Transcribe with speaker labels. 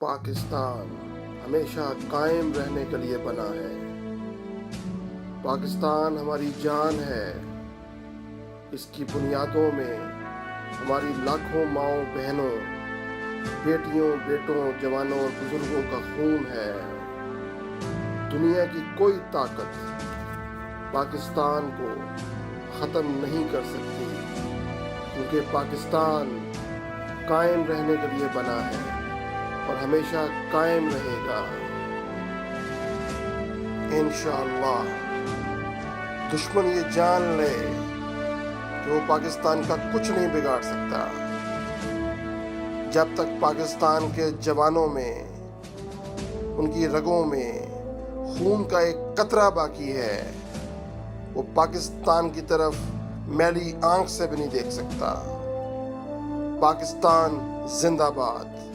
Speaker 1: पाकिस्तान हमेशा कायम रहने के लिए बना है। पाकिस्तान हमारी जान है। इसकी बुनियादों में हमारी लाखों माँओं बहनों, बेटियों बेटों, जवानों और बुजुर्गों का खून है। दुनिया की कोई ताकत पाकिस्तान को ख़त्म नहीं कर सकती, क्योंकि पाकिस्तान कायम रहने के लिए बना है और हमेशा कायम रहेगा इंशाअल्लाह। दुश्मन ये जान ले कि वो पाकिस्तान का कुछ नहीं बिगाड़ सकता। जब तक पाकिस्तान के जवानों में, उनकी रगों में खून का एक कतरा बाकी है, वो पाकिस्तान की तरफ मैली आंख से भी नहीं देख सकता। पाकिस्तान जिंदाबाद।